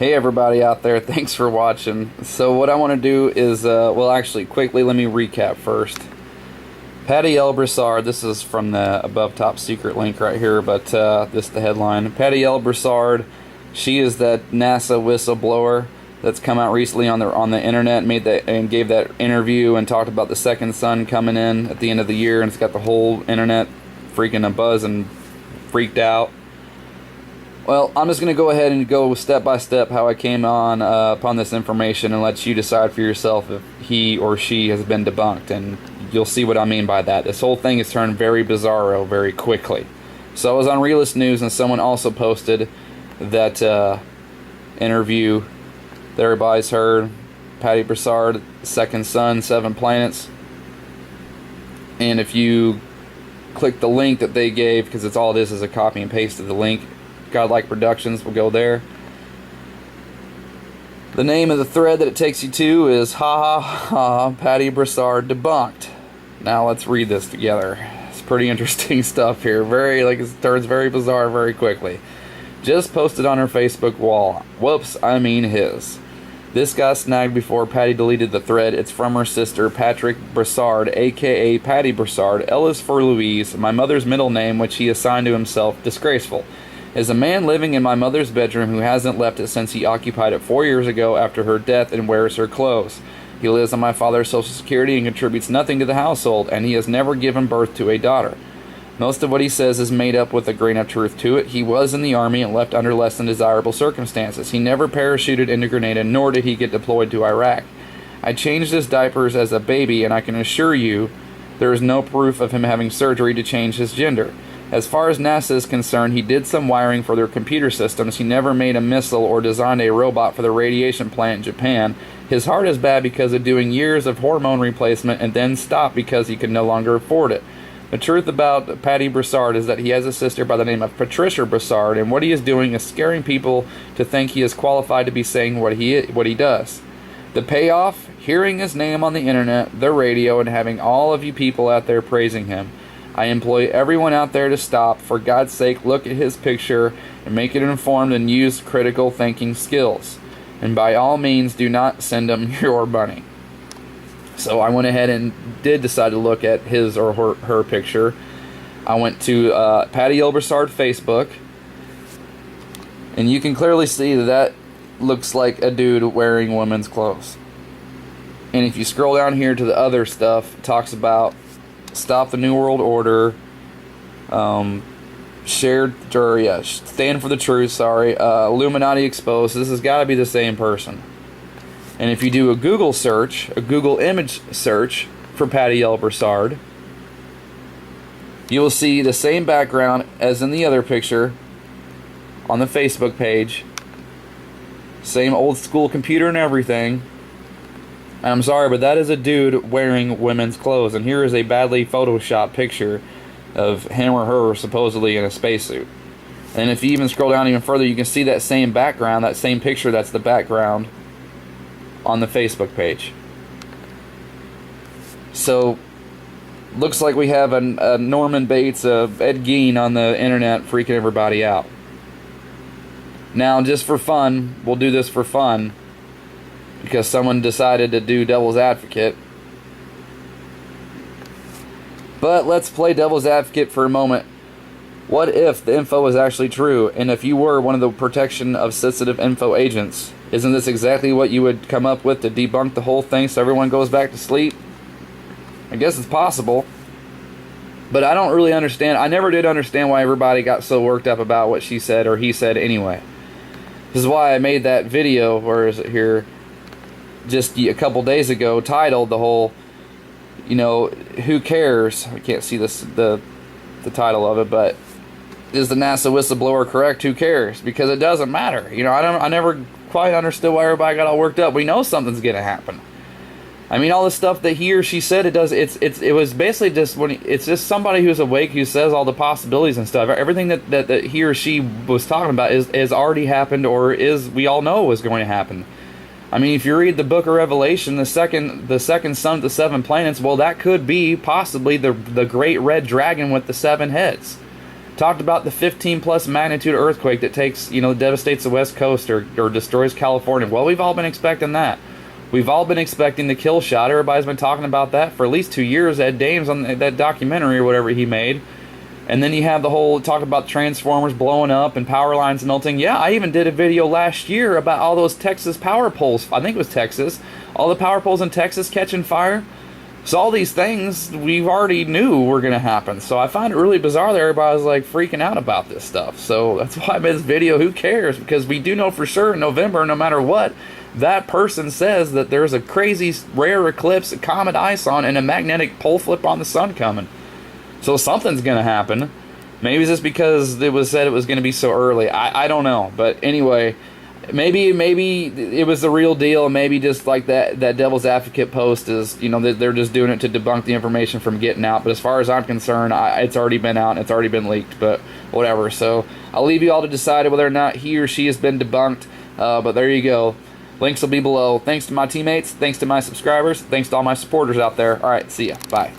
Hey everybody out there, thanks for watching. So what I want to do is, well actually quickly let me recap first. Pattie Brassard, this is from the above top secret link right here, but this is the headline. Pattie Brassard, she is that NASA whistleblower that's come out recently on the internet, made that and gave that interview and talked about the second son coming in at the end of the year, and it's got the whole internet freaking abuzz and freaked out. Well, I'm just going to go ahead and go step by step how I came on upon this information and let you decide for yourself if he or she has been debunked, and you'll see what I mean by that. This whole thing has turned very bizarro very quickly. So I was on Realist News, and someone also posted that interview that everybody's heard, Pattie Brassard, second son, 7 planets. And if you click the link that they gave, because it's all it is a copy and paste of the link, Godlike Productions will go there. The name of the thread that it takes you to is Ha Ha Ha Pattie Brassard Debunked. Now let's read this together. It's pretty interesting stuff here. It turns very bizarre very quickly. Just posted on her Facebook wall. Whoops, I mean his. This got snagged before Pattie deleted the thread. It's from her sister, Patrick Brassard, aka Pattie Brassard. L is for Louise, my mother's middle name, which he assigned to himself. Disgraceful. Is a man living in my mother's bedroom who hasn't left it since he occupied it 4 years ago after her death and wears her clothes. He lives on my father's Social Security and contributes nothing to the household, and he has never given birth to a daughter. Most of what he says is made up with a grain of truth to it. He was in the Army and left under less than desirable circumstances. He never parachuted into Grenada, nor did he get deployed to Iraq. I changed his diapers as a baby, and I can assure you there is no proof of him having surgery to change his gender. As far as NASA is concerned, he did some wiring for their computer systems. He never made a missile or designed a robot for the radiation plant in Japan. His heart is bad because of doing years of hormone replacement and then stopped because he could no longer afford it. The truth about Pattie Brassard is that he has a sister by the name of Patricia Brassard, and what he is doing is scaring people to think he is qualified to be saying what he does. The payoff? Hearing his name on the internet, the radio, and having all of you people out there praising him. I employ everyone out there to stop. For God's sake, look at his picture and make it informed and use critical thinking skills. And by all means, do not send him your money. So I went ahead and did decide to look at his or her picture. I went to Pattie Brassard Facebook, and you can clearly see that looks like a dude wearing women's clothes. And if you scroll down here to the other stuff, it talks about Stop the New World Order, stand for the truth, Illuminati exposed. This has got to be the same person. And if you do a Google search, a Google image search for Pattie Brassard, you will see the same background as in the other picture on the Facebook page. Same old school computer and everything. And I'm sorry, but that is a dude wearing women's clothes. And here is a badly photoshopped picture of him or her supposedly in a spacesuit. And if you even scroll down even further, you can see that same background, that same picture that's the background on the Facebook page. So, looks like we have a Norman Bates, Ed Gein on the internet freaking everybody out. Now, just for fun, we'll do this for fun, because someone decided to do devil's advocate. But let's play devil's advocate for a moment. What if the info is actually true, and if you were one of the protection of sensitive info agents, isn't this exactly what you would come up with to debunk the whole thing so everyone goes back to sleep? I guess it's possible. But I don't really understand. I never did understand why everybody got so worked up about what she said or he said anyway. This is why I made that video, where is it here, just a couple days ago, titled the whole, who cares? I can't see this the title of it, but is the NASA whistleblower correct? Who cares? Because it doesn't matter. I never quite understood why everybody got all worked up. We know something's gonna happen. I mean, all the stuff that he or she said, it was basically just it's just somebody who's awake who says all the possibilities and stuff. Everything that he or she was talking about is already happened, or we all know was going to happen. I mean, if you read the book of Revelation, the second son of the 7 planets, well, that could be possibly the great red dragon with the 7 heads. Talked about the 15 plus magnitude earthquake that takes, you know, devastates the West Coast or destroys California. Well, we've all been expecting that. We've all been expecting the kill shot. Everybody's been talking about that for at least 2 years. Ed Dames on that documentary or whatever he made. And then you have the whole talk about transformers blowing up and power lines melting. Yeah, I even did a video last year about all those Texas power poles. I think it was Texas. All the power poles in Texas catching fire. So all these things we already knew were going to happen. So I find it really bizarre that everybody was like freaking out about this stuff. So that's why I made this video. Who cares? Because we do know for sure in November, no matter what, that person says that there's a crazy rare eclipse, a comet ison, and a magnetic pole flip on the sun coming. So something's going to happen. Maybe it's just because it was said it was going to be so early. I don't know. But anyway, maybe it was the real deal. Maybe just like that devil's advocate post is, you know, they're just doing it to debunk the information from getting out. But as far as I'm concerned, it's already been out and it's already been leaked. But whatever. So I'll leave you all to decide whether or not he or she has been debunked. But there you go. Links will be below. Thanks to my teammates. Thanks to my subscribers. Thanks to all my supporters out there. All right. See ya. Bye.